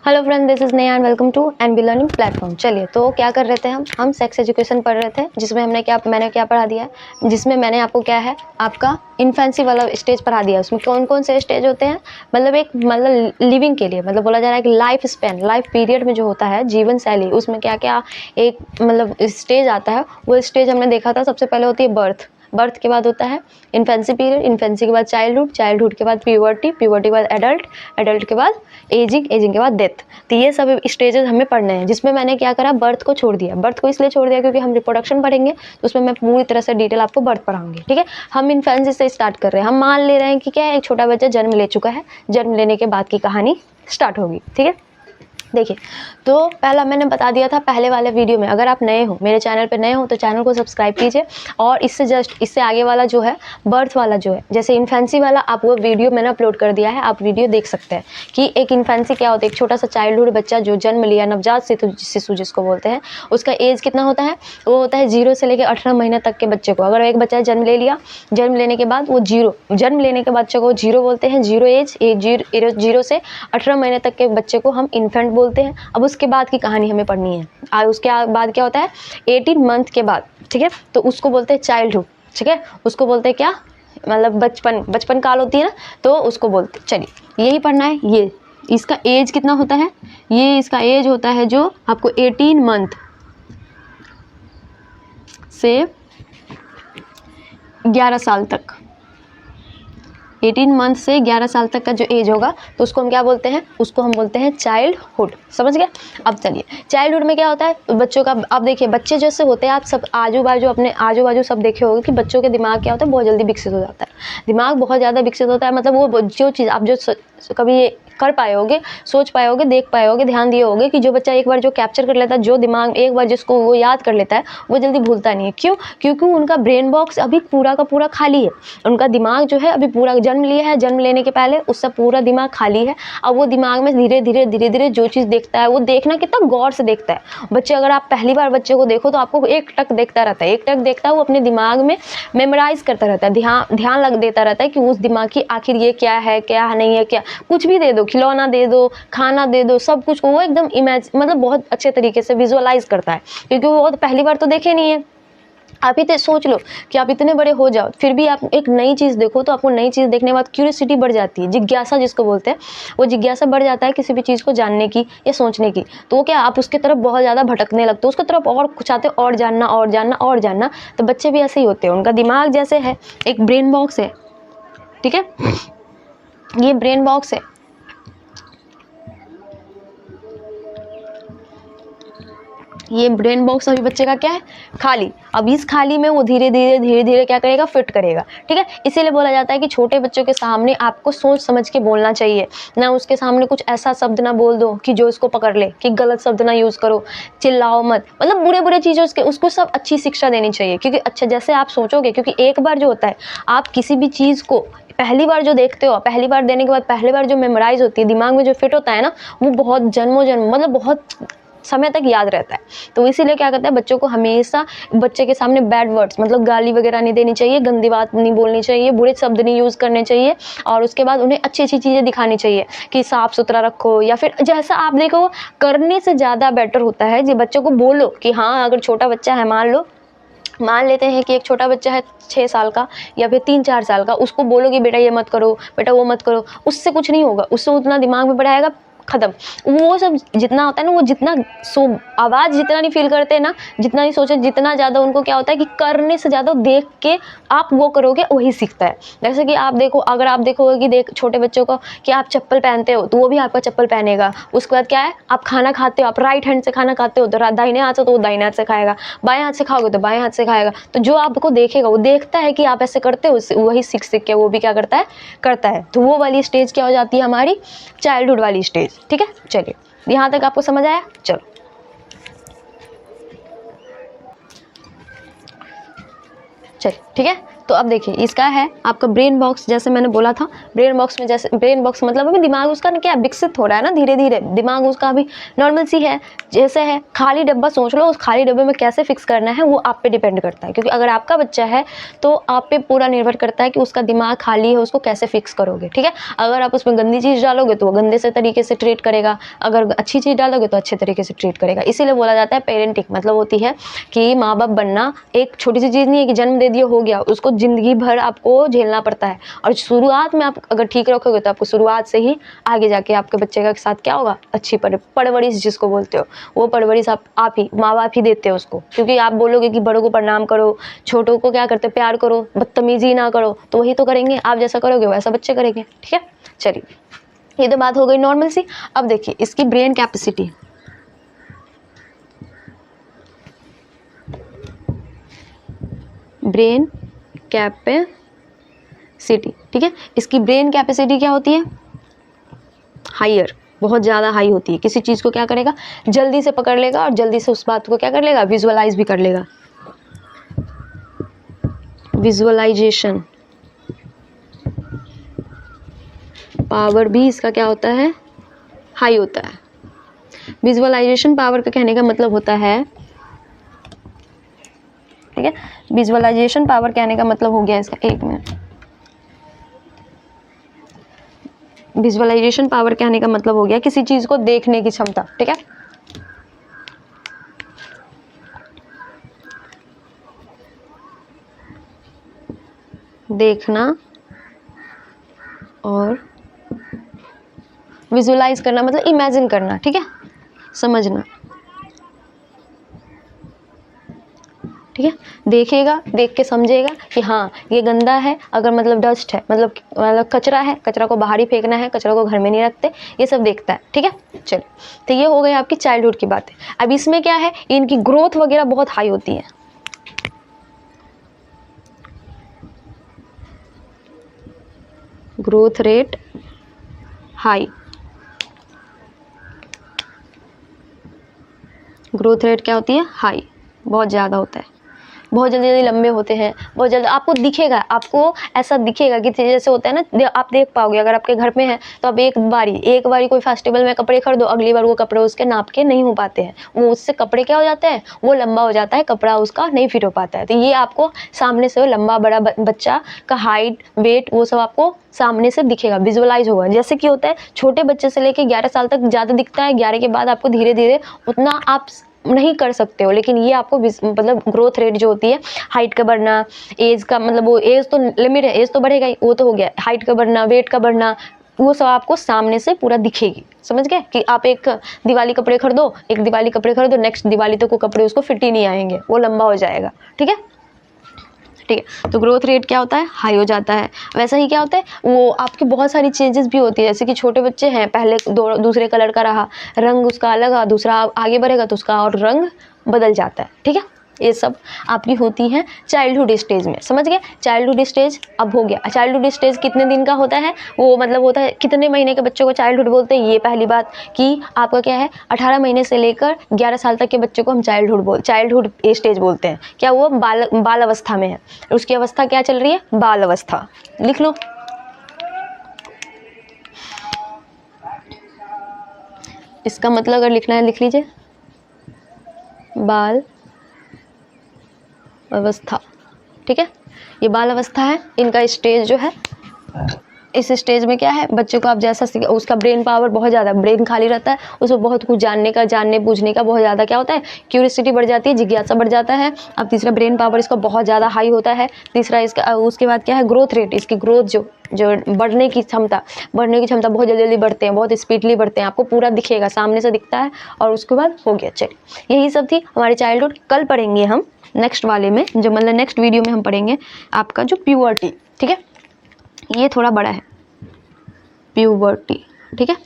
Hello friend, this is Neha and welcome to NB learning platform. चलिए, तो क्या कर रहे थे हम सेक्स एजुकेशन पढ़ रहे थे, जिसमें मैंने क्या पढ़ा दिया है, जिसमें मैंने आपको क्या है आपका इन्फेंसी वाला स्टेज पढ़ा दिया। उसमें कौन कौन से स्टेज होते हैं, मतलब लिविंग के लिए, मतलब बोला जा रहा है कि लाइफ स्पैन, लाइफ पीरियड में जो होता है जीवन शैली, उसमें क्या क्या एक मतलब स्टेज आता है। वो स्टेज हमने देखा था। सबसे पहले होती है बर्थ के बाद होता है इन्फेंसी पीरियड, इन्फेंसी के बाद चाइल्डहुड के बाद प्यूबर्टी के बाद एडल्ट के बाद एजिंग के बाद डेथ। तो ये सब स्टेजेस हमें पढ़ने हैं, जिसमें मैंने क्या करा, बर्थ को छोड़ दिया। बर्थ को इसलिए छोड़ दिया क्योंकि हम रिप्रोडक्शन पढ़ेंगे, तो उसमें मैं पूरी तरह से डिटेल आपको बर्थ पढ़ाऊंगी। ठीक है, हम इन्फेंसी से स्टार्ट कर रहे हैं। हम मान ले रहे हैं कि क्या है, एक छोटा बच्चा जन्म ले चुका है, जन्म लेने के बाद की कहानी स्टार्ट होगी। ठीक है, देखिए, तो पहला मैंने बता दिया था पहले वाले वीडियो में। अगर आप नए हो, मेरे चैनल पे नए हो, तो चैनल को सब्सक्राइब कीजिए। और इससे आगे वाला जो है, बर्थ वाला जो है, जैसे इन्फेंसी वाला, आप वो वीडियो मैंने अपलोड कर दिया है, आप वीडियो देख सकते हैं कि एक इन्फेंसी क्या होता है। एक छोटा सा चाइल्डहुड बच्चा जो जन्म लिया, नवजात शिशु जिसको बोलते हैं, उसका एज कितना होता है? वो होता है 0 से लेकर 18 महीने तक के बच्चे को। अगर एक बच्चा जन्म ले लिया, जन्म लेने के बाद वो जन्म लेने के बच्चे को 0 बोलते हैं, 0 एज 0 से 18 महीने तक के बच्चे को हम इन्फेंट बोलते हैं। अब उसके बाद की कहानी हमें पढ़नी है। और उसके बाद क्या होता है, 18 मंथ के बाद, ठीक है, तो उसको बोलते हैं चाइल्डहुड। ठीक है, उसको बोलते हैं क्या, मतलब बचपन काल होती है ना, तो उसको बोलते। चलिए, यही पढ़ना है। ये इसका एज कितना होता है, ये इसका एज होता है जो आपको 18 मंथ से 11 साल तक, 18 मंथ से 11 साल तक का जो एज होगा, तो उसको हम क्या बोलते हैं, उसको हम बोलते हैं चाइल्डहुड। समझ गए? अब चलिए, चाइल्डहुड में क्या होता है, बच्चों का, आप देखिए बच्चे जैसे होते हैं, आप सब अपने आजू बाजू सब देखे होंगे कि बच्चों के दिमाग क्या होता है, बहुत जल्दी विकसित हो जाता है। दिमाग बहुत ज़्यादा विकसित होता है, मतलब वो जो चीज़ आप जो कभी कर पाए होगे, सोच पाए होगे, देख पाए होगे, ध्यान दिए होगे कि जो बच्चा एक बार जो कैप्चर कर लेता है, जो दिमाग एक बार जिसको वो याद कर लेता है, वो जल्दी भूलता नहीं है। क्यों? क्योंकि उनका ब्रेन बॉक्स अभी पूरा का पूरा खाली है। उनका दिमाग जो है अभी पूरा, जन्म लिया है, जन्म लेने के पहले उसका पूरा दिमाग खाली है। अब वो दिमाग में धीरे धीरे जो चीज़ देखता है, वो देखना कितना गौर से देखता है बच्चे। अगर आप पहली बार बच्चे को देखो, तो आपको एक टक देखता रहता है, एक टक देखता है, वो अपने दिमाग में मेमोराइज करता रहता है, ध्यान लग देता रहता है कि उस दिमाग की आखिर ये क्या है, क्या नहीं है, क्या कुछ भी दे दो, खिलौना दे दो, खाना दे दो, सब कुछ वो एकदम मतलब बहुत अच्छे तरीके से विजुअलाइज करता है, क्योंकि वो पहली बार तो देखे नहीं है। आप ही तो सोच लो कि आप इतने बड़े हो जाओ, फिर भी आप एक नई चीज़ देखो, तो आपको नई चीज़ देखने के बाद क्यूरियोसिटी बढ़ जाती है, जिज्ञासा जिसको बोलते हैं, वो जिज्ञासा बढ़ जाता है किसी भी चीज़ को जानने की या सोचने की। तो क्या आप उसके तरफ बहुत ज़्यादा भटकने लगते हो, उसकी तरफ और चाहते हो, और जानना और जानना और जानना। तो बच्चे भी ऐसे ही होते हैं, उनका दिमाग जैसे है, एक ब्रेन बॉक्स है। ठीक है, ये ब्रेन बॉक्स है, ये ब्रेन बॉक्स अभी बच्चे का क्या है, खाली। अब इस खाली में वो धीरे धीरे क्या करेगा, फिट करेगा। ठीक है, इसीलिए बोला जाता है कि छोटे बच्चों के सामने आपको सोच समझ के बोलना चाहिए ना। उसके सामने कुछ ऐसा शब्द ना बोल दो कि जो इसको पकड़ ले, कि गलत शब्द ना यूज़ करो, चिल्लाओ मत, मतलब बुरे चीज़ें उसको सब अच्छी शिक्षा देनी चाहिए। क्योंकि अच्छा जैसे आप सोचोगे, क्योंकि एक बार जो होता है, आप किसी भी चीज़ को पहली बार जो देखते हो, पहली बार देने के बाद पहली बार जो मेमोराइज होती है, दिमाग में जो फिट होता है ना, वो बहुत जन्मों जन्म, मतलब बहुत समय तक याद रहता है। तो इसीलिए क्या करता है, बच्चों को हमेशा बच्चे के सामने बैड वर्ड्स, मतलब गाली वगैरह नहीं देनी चाहिए, गंदी बात नहीं बोलनी चाहिए, बुरे शब्द नहीं यूज़ करने चाहिए। और उसके बाद उन्हें अच्छी चीज़ें दिखानी चाहिए कि साफ़ सुथरा रखो, या फिर जैसा आप देखो, करने से ज़्यादा बेटर होता है जी बच्चों को बोलो कि हाँ, अगर छोटा बच्चा है, मान लेते हैं कि एक छोटा बच्चा है 6 साल का या फिर 3-4 साल का, उसको बोलो कि बेटा ये मत करो, बेटा वो मत करो, उससे कुछ नहीं होगा, उससे उतना दिमाग में बढ़ाएगा, खत्म। वो सब जितना होता है ना, वो जितना आवाज़ जितना नहीं फील करते ना, जितना नहीं सोचे, जितना ज़्यादा उनको क्या होता है कि करने से ज़्यादा देख के आप वो करोगे, वही सीखता है। जैसे कि आप देखो, अगर आप देखोगे कि छोटे बच्चों को कि आप चप्पल पहनते हो, तो वो भी आपका चप्पल पहनेगा। उसके बाद क्या है, आप खाना खाते हो, आप राइट हैंड से खाना खाते हो, तो दाहिने हाथ से, तो वो दाहिने हाथ से खाएगा, बाएं हाथ से खाओगे तो बाएं हाथ से खाएगा। तो जो आपको देखेगा, वो देखता है कि आप ऐसे करते हो, वही सीख के वो भी क्या करता है। तो वो वाली स्टेज क्या हो जाती है हमारी, चाइल्डहुड वाली स्टेज। ठीक है, चलिए, यहाँ तक आपको समझ आया? चलो, चलिए, ठीक है। तो अब देखिए इसका है आपका ब्रेन बॉक्स, जैसे मैंने बोला था ब्रेन बॉक्स में, जैसे ब्रेन बॉक्स मतलब अभी दिमाग उसका क्या विकसित हो रहा है ना धीरे धीरे, दिमाग उसका अभी नॉर्मल सी है जैसे है। खाली डब्बा सोच लो, उस खाली डब्बे में कैसे फिक्स करना है वो आप पे डिपेंड करता है, क्योंकि अगर आपका बच्चा है तो आप पे पूरा निर्भर करता है कि उसका दिमाग खाली है उसको कैसे फिक्स करोगे, ठीक है। अगर आप उसमें गंदी चीज़ डालोगे तो वो गंदे से तरीके से ट्रीट करेगा, अगर अच्छी चीज़ डालोगे तो अच्छे तरीके से ट्रीट करेगा। इसीलिए बोला जाता है पेरेंटिंग मतलब होती है कि माँ बाप बनना एक छोटी सी चीज़ नहीं है कि जन्म दे दिया हो गया, उसको ज़िंदगी भर आपको झेलना पड़ता है। और शुरुआत में आप अगर ठीक रखोगे तो आपको शुरुआत से ही आगे जाके आपके बच्चे के साथ क्या होगा, अच्छी परवरिश जिसको बोलते हो, वो परवरिश आप ही माँ बाप ही देते हो उसको। क्योंकि आप बोलोगे कि बड़ों को प्रणाम करो, छोटों को क्या करते प्यार करो, बदतमीजी ना करो, तो वही तो करेंगे, आप जैसा करोगे वैसा बच्चे करेंगे, ठीक है। चलिए ये तो बात हो गई नॉर्मल सी। अब देखिए इसकी ब्रेन कैपेसिटी, ब्रेन कैपेसिटी, ठीक है। इसकी ब्रेन कैपेसिटी क्या होती है, हायर, बहुत ज़्यादा हाई होती है। किसी चीज़ को क्या करेगा, जल्दी से पकड़ लेगा और जल्दी से उस बात को क्या कर लेगा, विजुअलाइज भी कर लेगा। विजुअलाइजेशन पावर भी इसका क्या होता है, हाई होता है। विजुअलाइजेशन पावर का कहने का मतलब होता है, ठीक है, विजुअलाइजेशन पावर कहने का मतलब हो गया इसका, एक मिनट, विजुअलाइजेशन पावर कहने का मतलब हो गया किसी चीज़ को देखने की क्षमता, ठीक है। देखना और विजुअलाइज करना मतलब इमेजिन करना, ठीक है, समझना, ठीक है। देखेगा, देख के समझेगा कि हाँ ये गंदा है, अगर मतलब डस्ट है मतलब कचरा है, कचरा को बाहर ही फेंकना है, कचरा को घर में नहीं रखते, ये सब देखता है, ठीक है। चलिए तो ये हो गई आपकी चाइल्डहुड की बातें। अब इसमें क्या है, इनकी ग्रोथ वगैरह बहुत हाई होती है, growth rate high, growth rate क्या होती है, हाई, बहुत ज़्यादा होता है, बहुत जल्दी जल्दी लंबे होते हैं, बहुत जल्दी आपको दिखेगा, आपको ऐसा दिखेगा कि जैसे होता है ना, आप देख पाओगे अगर आपके घर में है तो आप एक बारी कोई फेस्टिवल में कपड़े खरीदो, अगली बार वो कपड़े उसके नाप के नहीं हो पाते हैं, वो उससे कपड़े क्या हो जाते हैं, वो लंबा हो जाता है, कपड़ा उसका नहीं फिट हो पाता है। तो ये आपको सामने से लंबा बड़ा बच्चा का हाइट वेट वो सब आपको सामने से दिखेगा, विजुअलाइज होगा। जैसे कि होता है छोटे बच्चे से लेके 11 साल तक ज़्यादा दिखता है, 11 के बाद आपको धीरे धीरे उतना आप नहीं कर सकते हो, लेकिन ये आपको मतलब ग्रोथ रेट जो होती है, हाइट का बढ़ना, एज का मतलब वो एज तो लिमिट है, एज तो बढ़ेगा ही, वो तो हो गया, हाइट का बढ़ना, वेट का बढ़ना, वो सब आपको सामने से पूरा दिखेगी। समझ गए कि आप एक दिवाली कपड़े खरीदो, नेक्स्ट दिवाली तक वो कपड़े उसको फिट ही नहीं आएंगे, वो लंबा हो जाएगा, ठीक है, ठीक है। तो ग्रोथ रेट क्या होता है, हाई हो जाता है। वैसा ही क्या होता है, वो आपकी बहुत सारी चेंजेस भी होती है, जैसे कि छोटे बच्चे हैं, पहले दूसरे कलर का रहा, रंग उसका अलग, दूसरा आगे बढ़ेगा तो उसका और रंग बदल जाता है, ठीक है। ये सब आपकी होती हैं चाइल्डहुड स्टेज में, समझ गए। चाइल्डहुड स्टेज अब हो गया। चाइल्डहुड स्टेज कितने दिन का होता है, वो मतलब होता है कितने महीने के बच्चों को चाइल्डहुड बोलते हैं। ये पहली बात कि आपका क्या है, 18 महीने से लेकर 11 साल तक के बच्चों को हम चाइल्डहुड स्टेज बोलते हैं। क्या वो बाल अवस्था में है, उसकी अवस्था क्या चल रही है, बाल अवस्था, लिख लो। इसका मतलब अगर लिखना है लिख लीजिए, बाल अवस्था, ठीक है। ये बाल अवस्था है, इनका स्टेज जो है, इस स्टेज में क्या है, बच्चे को आप जैसा उसका ब्रेन पावर बहुत ज़्यादा, ब्रेन खाली रहता है, उसमें बहुत कुछ जानने बूझने का बहुत ज़्यादा क्या होता है, क्यूरियोसिटी बढ़ जाती है, जिज्ञासा बढ़ जाता है। अब तीसरा ब्रेन पावर इसका बहुत ज़्यादा हाई होता है। तीसरा इसका, उसके बाद क्या है, ग्रोथ रेट, इसकी ग्रोथ जो बढ़ने की क्षमता बहुत जल्दी जल्दी बढ़ते हैं, बहुत स्पीडली बढ़ते हैं, आपको पूरा दिखेगा, सामने से दिखता है। और उसके बाद हो गया। चलिए यही सब थी हमारी चाइल्डहुड। कल पढ़ेंगे हम नेक्स्ट वाले में, जो मतलब नेक्स्ट वीडियो में हम पढ़ेंगे आपका जो प्यूबर्टी, ठीक है, ये थोड़ा बड़ा है, प्यूबर्टी, ठीक है।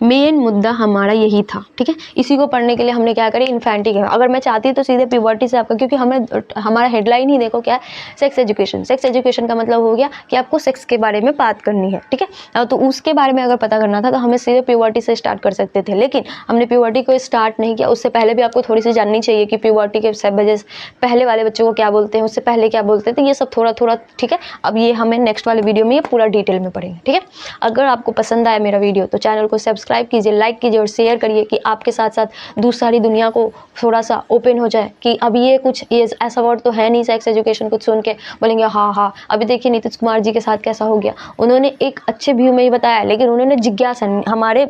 मेन मुद्दा हमारा यही था, ठीक है। इसी को पढ़ने के लिए हमने क्या करी, इन्फेंटी किया। अगर मैं चाहती तो सीधे प्यूबर्टी से आपका, क्योंकि हमें हमारा हेडलाइन ही देखो क्या है, सेक्स एजुकेशन। सेक्स एजुकेशन का मतलब हो गया कि आपको सेक्स के बारे में बात करनी है, ठीक है। तो उसके बारे में अगर पता करना था तो हमें सीधे प्यूबर्टी से स्टार्ट कर सकते थे, लेकिन हमने प्यूबर्टी को स्टार्ट नहीं किया। उससे पहले भी आपको थोड़ी सी जाननी चाहिए कि प्यूबर्टी के सब वजह से पहले वाले बच्चों को क्या बोलते हैं, उससे पहले क्या बोलते थे, ये सब थोड़ा थोड़ा, ठीक है। अब ये हमें नेक्स्ट वाले वीडियो में ये पूरा डिटेल में पढ़ेंगे, ठीक है। अगर आपको पसंद आया मेरा वीडियो तो चैनल को सब्सक्राइब कीजिए, लाइक कीजिए और शेयर करिए कि आपके साथ साथ दूसरी दुनिया को थोड़ा सा ओपन हो जाए कि अब ये कुछ ये ऐसा वर्ड तो है नहीं सेक्स एजुकेशन, कुछ सुन के बोलेंगे हाँ हाँ। अभी देखिए नीतीश कुमार जी के साथ कैसा हो गया, उन्होंने एक अच्छे व्यू में ही बताया, लेकिन उन्होंने जिज्ञासा हमारे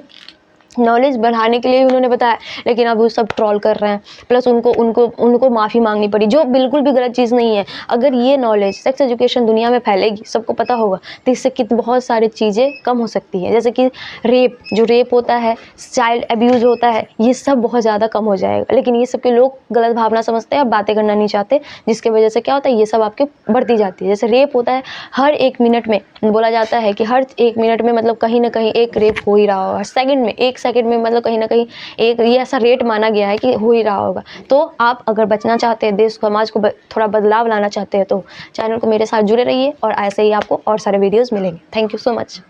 नॉलेज बढ़ाने के लिए उन्होंने बताया, लेकिन अब वो सब ट्रोल कर रहे हैं। प्लस उनको उनको उनको माफ़ी मांगनी पड़ी, जो बिल्कुल भी गलत चीज़ नहीं है। अगर ये नॉलेज सेक्स एजुकेशन दुनिया में फैलेगी, सबको पता होगा, तो इससे बहुत सारी चीज़ें कम हो सकती है। जैसे कि रेप होता है, चाइल्ड अब्यूज़ होता है, ये सब बहुत ज़्यादा कम हो जाएगा। लेकिन ये सब के लोग गलत भावना समझते हैं, बातें करना नहीं चाहते, जिसकी वजह से क्या होता है, ये सब आपके बढ़ती जाती है। जैसे रेप होता है, हर 1 मिनट में बोला जाता है कि हर 1 मिनट में मतलब कहीं ना कहीं एक रेप हो ही रहा होगा। सेकंड में 1 सेकंड में मतलब कहीं ना कहीं एक, ये ऐसा रेट माना गया है कि हो ही रहा होगा। तो आप अगर बचना चाहते हैं, देश समाज को थोड़ा बदलाव लाना चाहते हैं, तो चैनल को मेरे साथ जुड़े रहिए और ऐसे ही आपको और सारे वीडियोज़ मिलेंगे। Thank you so much.